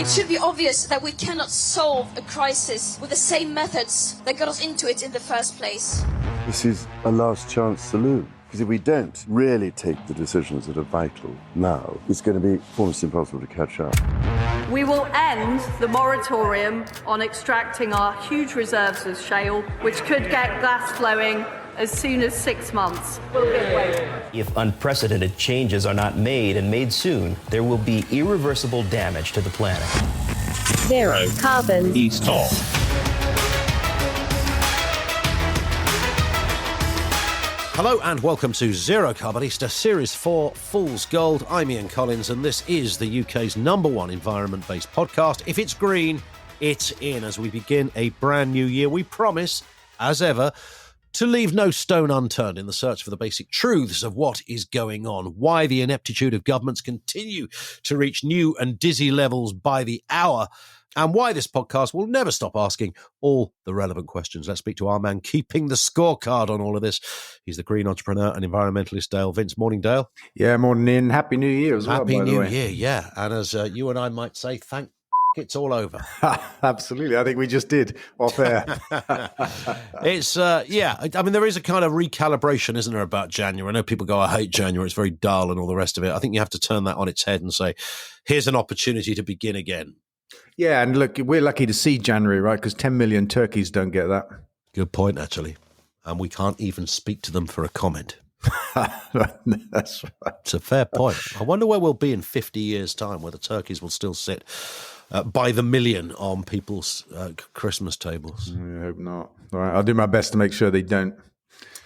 It should be obvious that we cannot solve a crisis with the same methods that got us into it in the first place. This is a last chance saloon. Because if we don't really take the decisions that are vital now, it's going to be almost impossible to catch up. We will end the moratorium on extracting our huge reserves of shale, which could get gas flowing as soon as 6 months. We'll give way. If unprecedented changes are not made and made soon, there will be irreversible damage to the planet. Zero carbon. East Talk. Hello and welcome to Zero Carbonista Series 4 Fool's Gold. I'm Ian Collins and this is the UK's #1 environment-based podcast. If it's green, it's in. As we begin a brand new year, we promise, as ever, to leave no stone unturned in the search for the basic truths of what is going on, why the ineptitude of governments continue to reach new and dizzy levels by the hour, and why this podcast will never stop asking all the relevant questions. Let's speak to our man keeping the scorecard on all of this. He's the green entrepreneur and environmentalist, Dale Vince. Morning, Dale. Yeah, morning, Ian. Happy New Year as well, Happy by the New way. Year, yeah. And as you and I might say, thank it's all over. Absolutely. I think we just did off air. It's, yeah, I mean, there is a kind of recalibration, isn't there, about January? I know people go, I hate January, it's very dull and all the rest of it. I think you have to turn that on its head and say, here's an opportunity to begin again. Yeah, and look, we're lucky to see January, right? Because 10 million turkeys don't get that. Good point, actually. And we can't even speak to them for a comment. That's right. It's a fair point. I wonder where we'll be in 50 years' time, where the turkeys will still sit by the million on people's Christmas tables. I hope not. All right, I'll do my best to make sure they don't.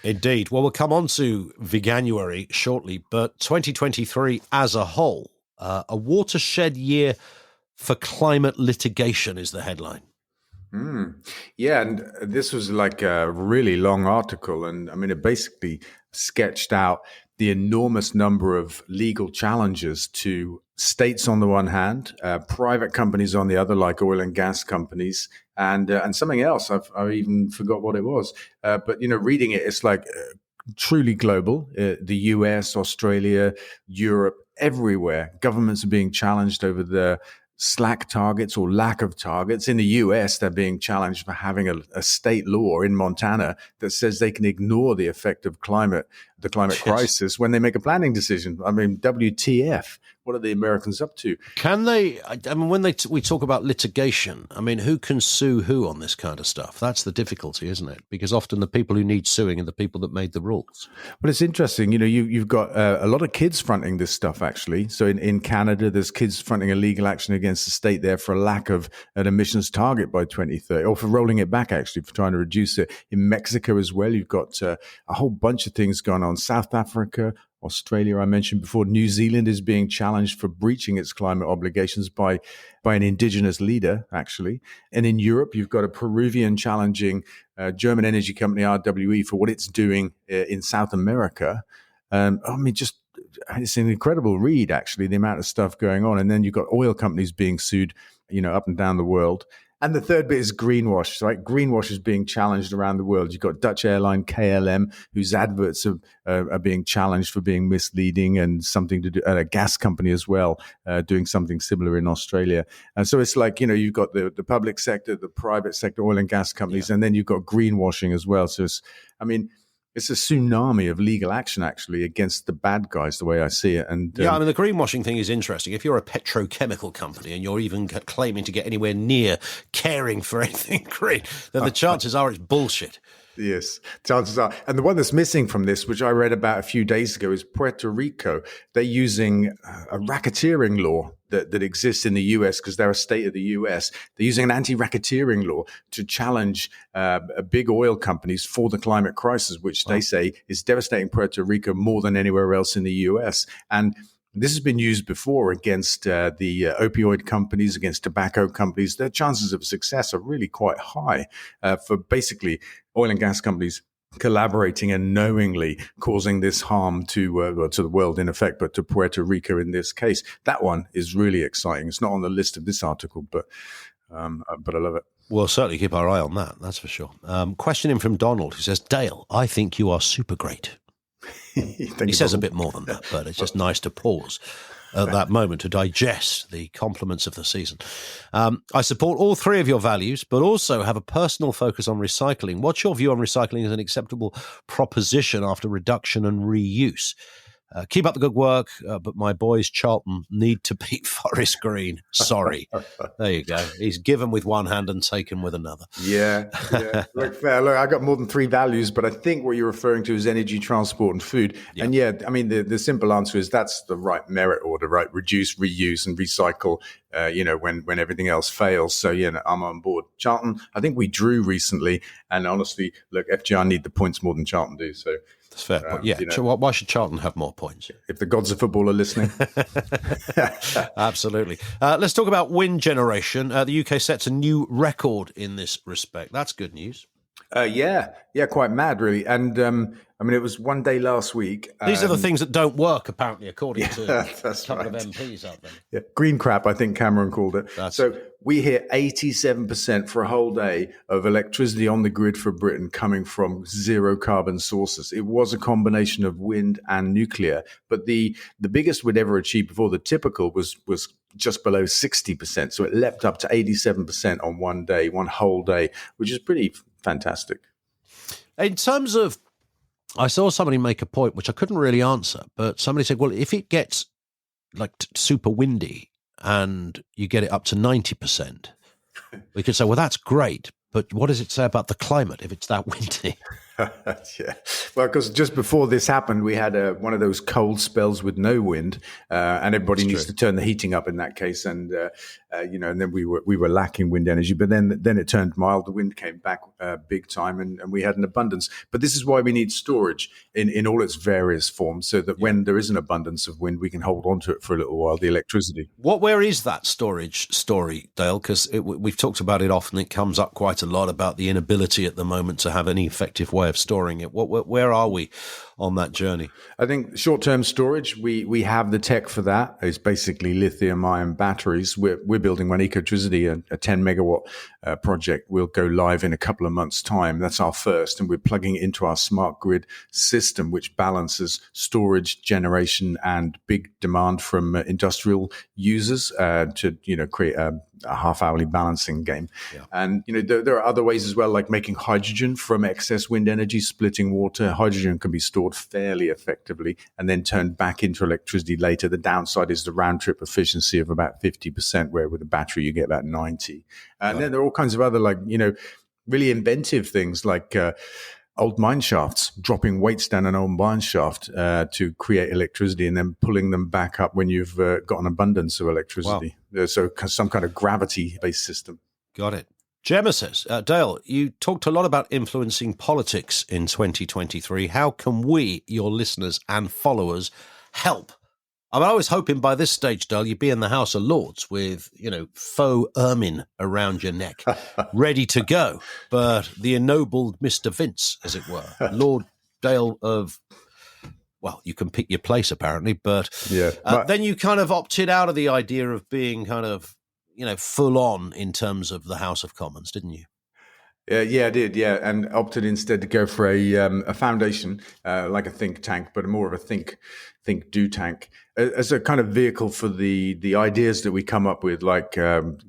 Indeed. Well, we'll come on to Veganuary shortly, but 2023 as a whole, a watershed year for climate litigation is the headline. Yeah, and this was like a really long article. And I mean, it basically sketched out the enormous number of legal challenges to states on the one hand, private companies on the other, like oil and gas companies, and something else. I even forgot what it was. But, you know, reading it, it's like truly global. The US, Australia, Europe, everywhere. Governments are being challenged over the slack targets or lack of targets. In the US, they're being challenged for having a state law in Montana that says they can ignore the effect of the climate crisis when they make a planning decision. I mean, WTF? What are the Americans up to? Can they, I mean, when we talk about litigation, I mean, who can sue who on this kind of stuff? That's the difficulty, isn't it? Because often the people who need suing are the people that made the rules. Well, it's interesting. You know, you've got a lot of kids fronting this stuff, actually. So in Canada, there's kids fronting a legal action against the state there for a lack of an emissions target by 2030, or for rolling it back, actually, for trying to reduce it. In Mexico as well, you've got a whole bunch of things going on. South Africa, Australia, I mentioned before. New Zealand is being challenged for breaching its climate obligations by an indigenous leader, actually. And in Europe, you've got a Peruvian challenging German energy company, RWE, for what it's doing in South America. I mean, just it's an incredible read, actually, the amount of stuff going on. And then you've got oil companies being sued, you know, up and down the world. And the third bit is greenwash, right? Greenwash is being challenged around the world. You've got Dutch airline KLM, whose adverts are being challenged for being misleading, and something to do, a gas company as well, doing something similar in Australia. And so it's like, you know, you've got the public sector, the private sector, oil and gas companies, and then you've got greenwashing as well. So it's, I mean, it's a tsunami of legal action, actually, against the bad guys, the way I see it. And yeah, I mean, the greenwashing thing is interesting. If you're a petrochemical company and you're even claiming to get anywhere near caring for anything green, then the chances are it's bullshit. Yes, chances are. And the one that's missing from this, which I read about a few days ago, is Puerto Rico. They're using a racketeering law that exists in the US because they're a state of the US. They're using an anti-racketeering law to challenge big oil companies for the climate crisis, which they say is devastating Puerto Rico more than anywhere else in the US. And this has been used before against the opioid companies, against tobacco companies. Their chances of success are really quite high for basically oil and gas companies collaborating and knowingly causing this harm to the world in effect, but to Puerto Rico in this case. That one is really exciting. It's not on the list of this article, but I love it. We'll certainly keep our eye on that, that's for sure. Question in from Donald, who says, Dale, I think you are super great. He says a bit more than that, but it's just nice to pause. at that moment to digest the compliments of the season. I support all three of your values, but also have a personal focus on recycling. What's your view on recycling as an acceptable proposition after reduction and reuse? Keep up the good work, but my boys Charlton need to beat Forest Green. Sorry. There you go. He's given with one hand and taken with another. Yeah. Look, fair. Look, I got more than three values, but I think what you're referring to is energy, transport, and food. Yeah. And I mean, the simple answer is that's the right merit order, right? Reduce, reuse, and recycle. When everything else fails. So I'm on board. Charlton, I think we drew recently, and honestly, look, FGR need the points more than Charlton do. So. That's fair. Why should Charlton have more points? If the gods of football are listening. Absolutely. Let's talk about wind generation. The UK sets a new record in this respect. That's good news. Quite mad, really. And it was one day last week. These are the things that don't work, apparently, according to a couple of MPs out there. Yeah. Green crap, I think Cameron called it. We hit 87% for a whole day of electricity on the grid for Britain coming from zero carbon sources. It was a combination of wind and nuclear, but the biggest we'd ever achieved before, the typical, was just below 60%. So it leapt up to 87% on one day, one whole day, which is pretty fantastic. In terms of, I saw somebody make a point which I couldn't really answer, but somebody said, well, if it gets like super windy and you get it up to 90%, we could say, well, that's great, but what does it say about the climate if it's that windy? Yeah. Well, because just before this happened, we had one of those cold spells with no wind, and everybody needs to turn the heating up in that case. And and then we were lacking wind energy. But then it turned mild. The wind came back big time, and we had an abundance. But this is why we need storage in all its various forms, so that when there is an abundance of wind, we can hold on to it for a little while. The electricity. Where is that storage story, Dale? Because we've talked about it often. It comes up quite a lot about the inability at the moment to have any effective way of storing it. Where are we on that journey? I think short-term storage, we have the tech for that. It's basically lithium-ion batteries. We're building one, Ecotricity, a 10 megawatt project. Will go live in a couple of months' time. That's our first, and we're plugging it into our smart grid system, which balances storage, generation, and big demand from industrial users to create a half-hourly balancing game. Yeah. And there are other ways as well, like making hydrogen from excess wind energy, splitting water. Hydrogen can be stored fairly effectively and then turned back into electricity later. The downside is the round-trip efficiency of about 50%, where with a battery you get about 90%. And then there are all kinds of other, really inventive things like old mine shafts, dropping weights down an old mine shaft to create electricity and then pulling them back up when you've got an abundance of electricity. Wow. So some kind of gravity-based system. Got it. Gemma says, Dale, you talked a lot about influencing politics in 2023. How can we, your listeners and followers, help? I was hoping by this stage, Dale, you'd be in the House of Lords with, faux ermine around your neck, ready to go. But the ennobled Mr. Vince, as it were, Lord Dale of, well, you can pick your place apparently, but then you kind of opted out of the idea of being kind of, full on in terms of the House of Commons, didn't you? Yeah, I did. Yeah, and opted instead to go for a foundation, like a think tank, but more of a think do tank, as a kind of vehicle for the ideas that we come up with, like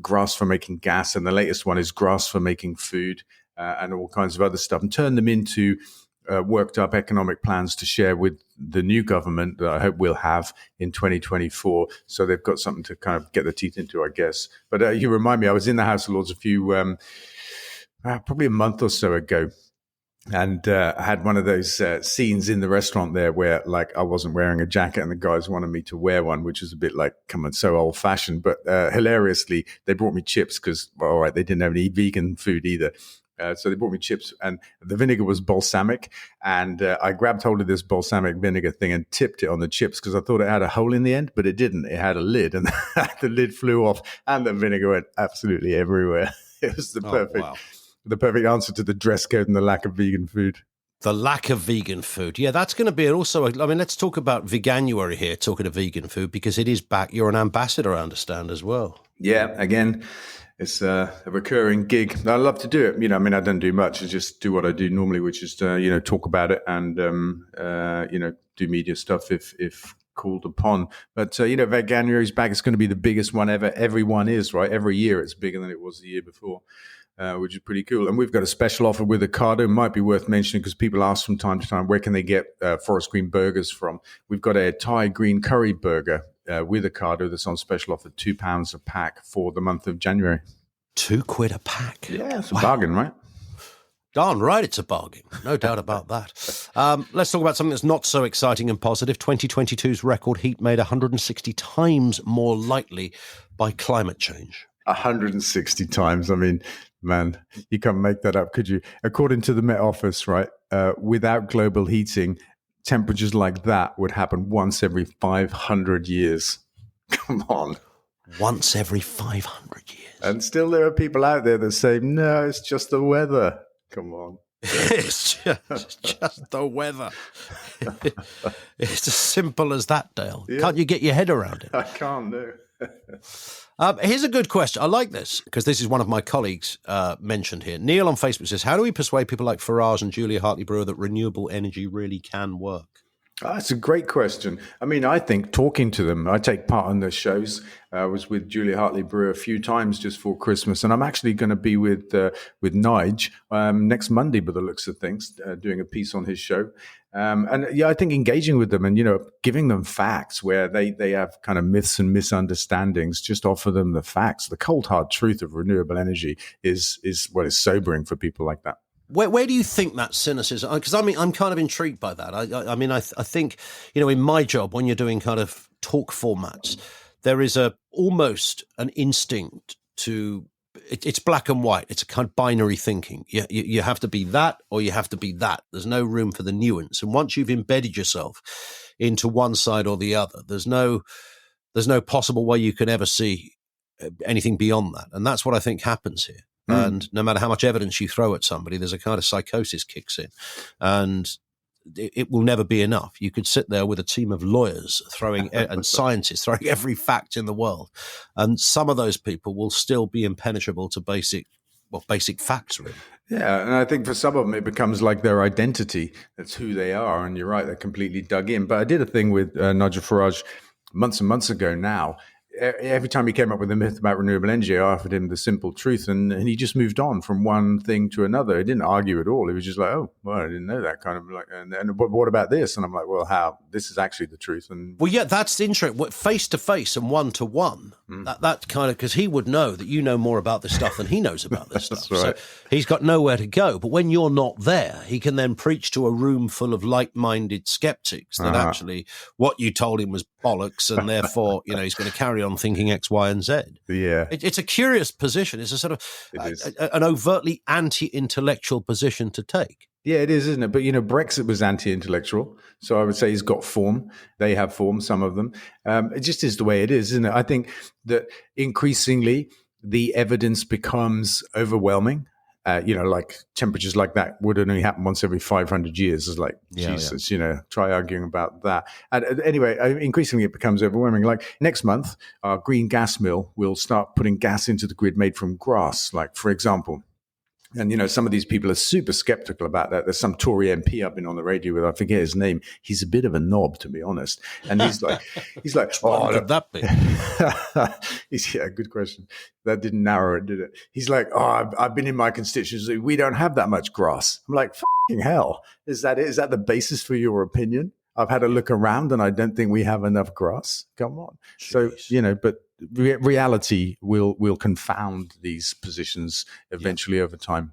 grass for making gas, and the latest one is grass for making food, and all kinds of other stuff, and turn them into worked up economic plans to share with the new government that I hope we'll have in 2024. So they've got something to kind of get their teeth into, I guess. But you remind me, I was in the House of Lords probably a month or so ago, and I had one of those scenes in the restaurant there where, I wasn't wearing a jacket and the guys wanted me to wear one, which was a bit so old fashioned. But hilariously, they brought me chips because, they didn't have any vegan food either. So they brought me chips, and the vinegar was balsamic, and I grabbed hold of this balsamic vinegar thing and tipped it on the chips because I thought it had a hole in the end, but it didn't. It had a lid, and the lid flew off, and the vinegar went absolutely everywhere. It was the perfect answer to the dress code and the lack of vegan food. The lack of vegan food. Yeah, that's going to be also, let's talk about Veganuary here, talking of vegan food, because it is back. You're an ambassador, I understand, as well. Yeah, again, it's a recurring gig. I love to do it. I don't do much. I just do what I do normally, which is to, talk about it and, do media stuff if called upon. But, January's back. It's going to be the biggest one ever. Everyone is, right? Every year it's bigger than it was the year before. Which is pretty cool. And we've got a special offer with Ocado. Might be worth mentioning because people ask from time to time, where can they get forest green burgers from? We've got a Thai green curry burger with Ocado that's on special offer, £2 a pack for the month of January. £2 a pack. Yeah, it's a bargain, right? Darn right it's a bargain. No doubt about that. Let's talk about something that's not so exciting and positive. 2022's record heat made 160 times more likely by climate change. 160 times. I mean, man, you can't make that up, could you? According to the Met Office, right, without global heating, temperatures like that would happen once every 500 years. Come on. Once every 500 years. And still there are people out there that say, no, it's just the weather. Come on. It's just the weather. It's as simple as that, Dale. Yeah. Can't you get your head around it? I can't, no. Here's a good question. I like this because this is one of my colleagues mentioned here. Neil on Facebook says, how do we persuade people like Farage and Julia Hartley-Brewer that renewable energy really can work? That's a great question. I mean, I think talking to them, I take part in the shows. I was with Julia Hartley-Brewer a few times just for Christmas, and I'm actually going to be with Nige next Monday, by the looks of things, doing a piece on his show. I think engaging with them and, giving them facts where they have kind of myths and misunderstandings, just offer them the facts. The cold, hard truth of renewable energy is what is sobering for people like that. Where do you think that cynicism? Because I'm kind of intrigued by that. I think, in my job, when you're doing kind of talk formats, there is almost an instinct to, it's black and white. It's a kind of binary thinking. You have to be that or you have to be that. There's no room for the nuance. And once you've embedded yourself into one side or the other, there's no possible way you can ever see anything beyond that. And that's what I think happens here. And no matter how much evidence you throw at somebody, there's a kind of psychosis kicks in, and it will never be enough. You could sit there with a team of lawyers and scientists throwing every fact in the world, and some of those people will still be impenetrable to basic facts, really. Yeah, and I think for some of them, it becomes like their identity. That's who they are, and you're right, they're completely dug in. But I did a thing with Nigel Farage months and months ago now. Every time he came up with a myth about renewable energy, I offered him the simple truth, and he just moved on from one thing to another. He didn't argue at all. He was just like, "Oh, well, I didn't know that." Kind of like, and what about this? And I'm like, "Well, how? This is actually the truth." And well, yeah, that's interesting. Face to face and one to one. That kind of, because he would know that you know more about this stuff than he knows about this stuff. Right. So he's got nowhere to go. But when you're not there, he can then preach to a room full of like-minded skeptics that actually what you told him was bollocks, and therefore, he's going to carry on thinking X, Y, and Z. Yeah. It's a curious position. It's a sort of an overtly anti-intellectual position to take. Yeah, it is, isn't it? But, Brexit was anti-intellectual. So I would say he's got form. They have form, some of them. It just is the way it is, isn't it? I think that increasingly the evidence becomes overwhelming. Like temperatures like that would only happen once every 500 years. It's like, Jesus, try arguing about that. And anyway, increasingly it becomes overwhelming. Like next month, our green gas mill will start putting gas into the grid made from grass, like, for example. And, some of these people are super skeptical about that. There's some Tory MP I've been on the radio with. I forget his name. He's a bit of a knob, to be honest. And he's like, what could that be? Yeah, good question. That didn't narrow it, did it? He's like, I've been in my constituency. We don't have that much grass. I'm like, fucking hell. Is that it? Is that the basis for your opinion? I've had a look around and I don't think we have enough grass. Come on. Jeez. So, but reality will confound these positions eventually over time.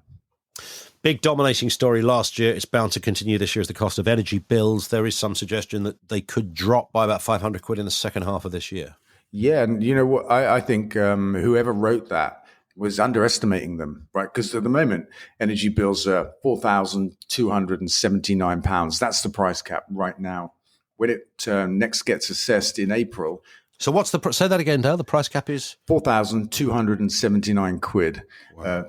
Big dominating story last year. It's bound to continue this year as the cost of energy bills. There is some suggestion that they could drop by about 500 quid in the second half of this year. Yeah. And you know what? I think whoever wrote that was underestimating them, right? Because at the moment, energy bills are £4,279. That's the price cap right now. When it next gets assessed in April. So what's say that again, Dale? The price cap is 4,279 quid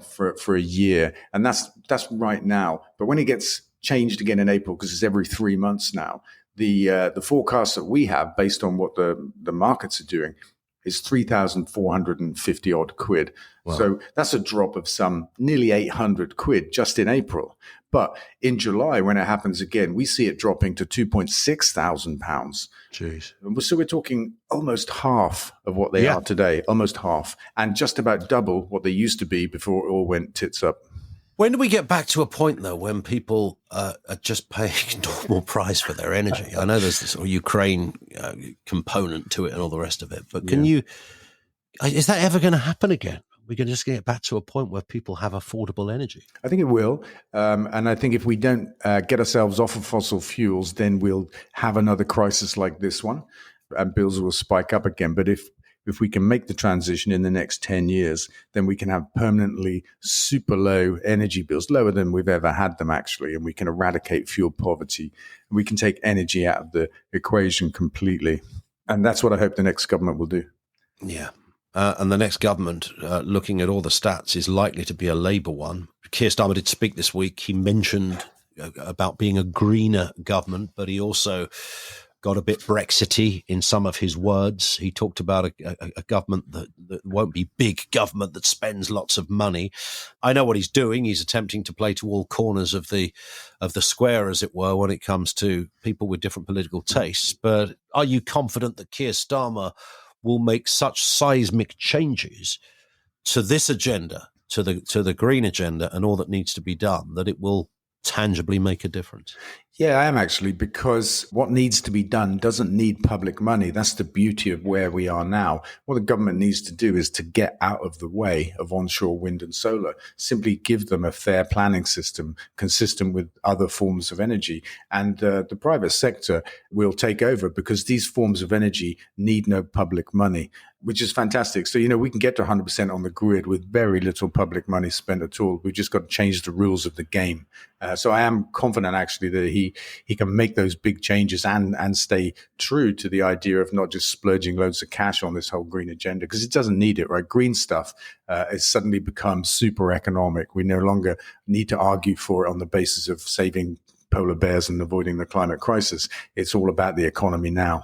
for a year, and that's right now. But when it gets changed again in April, because it's every 3 months now, the forecast that we have based on what the markets are doing is 3,450 odd quid. Wow. So that's a drop of some nearly 800 quid just in April. But in July, when it happens again, we see it dropping to £2,600. Jeez. So we're talking almost half of what they are today, almost half, and just about double what they used to be before it all went tits up. When do we get back to a point, though, when people are just paying normal price for their energy? I know there's this sort of Ukraine component to it and all the rest of it, but is that ever going to happen again? We're going to just get back to a point where people have affordable energy. I think it will. And I think if we don't get ourselves off of fossil fuels, then we'll have another crisis like this one and bills will spike up again. But if we can make the transition in the next 10 years, then we can have permanently super low energy bills, lower than we've ever had them, actually, and we can eradicate fuel poverty. We can take energy out of the equation completely. And that's what I hope the next government will do. Yeah. And the next government, looking at all the stats, is likely to be a Labour one. Keir Starmer did speak this week. He mentioned about being a greener government, but he also got a bit Brexity in some of his words. He talked about a government that won't be big government that spends lots of money. I know what he's doing. He's attempting to play to all corners of the square, as it were, when it comes to people with different political tastes. But are you confident that Keir Starmer will make such seismic changes to this agenda, to the green agenda and all that needs to be done, that it will tangibly make a difference? Yeah, I am actually, because what needs to be done doesn't need public money. That's the beauty of where we are now. What the government needs to do is to get out of the way of onshore wind and solar, simply give them a fair planning system consistent with other forms of energy. And the private sector will take over, because these forms of energy need no public money, which is fantastic. So, we can get to 100% on the grid with very little public money spent at all. We've just got to change the rules of the game. So I am confident, actually, that he can make those big changes and stay true to the idea of not just splurging loads of cash on this whole green agenda, because it doesn't need it, right? Green stuff has suddenly become super economic. We no longer need to argue for it on the basis of saving polar bears and avoiding the climate crisis. It's all about the economy now.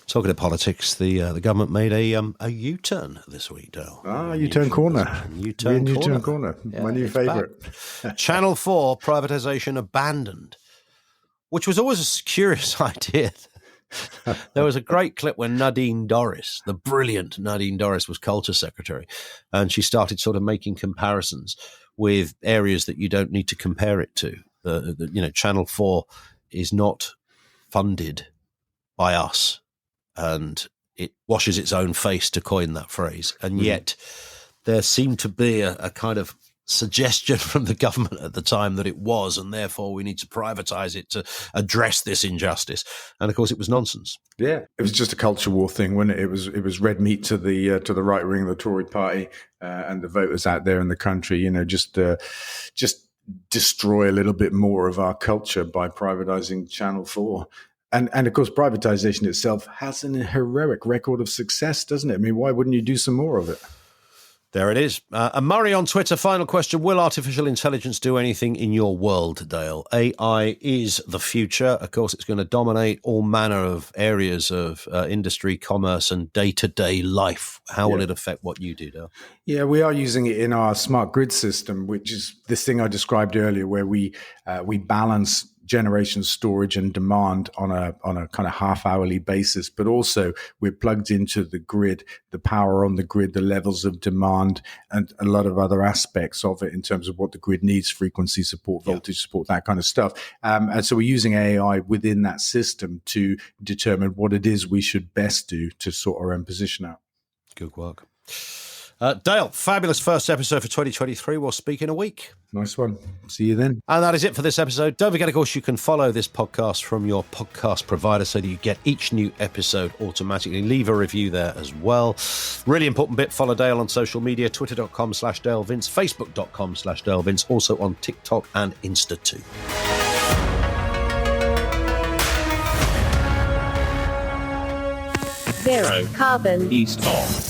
Talking of politics, the government made a U-turn this week, Dale. U-turn corner. U-turn corner. Yeah, my new favourite. Channel 4 privatisation abandoned, which was always a curious idea. There was a great clip when Nadine Dorries, the brilliant Nadine Dorries, was culture secretary, and she started sort of making comparisons with areas that you don't need to compare it to. Channel 4 is not funded by us, and it washes its own face, to coin that phrase. And yet there seemed to be a kind of suggestion from the government at the time that it was, and therefore we need to privatize it to address this injustice. And of course, it was nonsense. Yeah, it was just a culture war thing, wasn't it? It was red meat to the right wing of the Tory party and the voters out there in the country. Just destroy a little bit more of our culture by privatizing Channel 4. And of course, privatization itself has an heroic record of success, doesn't it? I mean, why wouldn't you do some more of it? There it is. And Murray on Twitter, final question. Will artificial intelligence do anything in your world, Dale? AI is the future. Of course, it's going to dominate all manner of areas of industry, commerce, and day-to-day life. How will it affect what you do, Dale? Yeah, we are using it in our smart grid system, which is this thing I described earlier, where we balance generation, storage, and demand on a kind of half-hourly basis, but also we're plugged into the grid, the power on the grid, the levels of demand, and a lot of other aspects of it in terms of what the grid needs, frequency support, voltage support, that kind of stuff. And so we're using AI within that system to determine what it is we should best do to sort our own position out. Good work. Dale, fabulous first episode for 2023. We'll speak in a week. Nice one. See you then. And that is it for this episode. Don't forget, of course, you can follow this podcast from your podcast provider so that you get each new episode automatically. Leave a review there as well. Really important bit, follow Dale on social media, twitter.com/DaleVince, facebook.com/DaleVince, also on TikTok and Insta too. Zero Carbon East of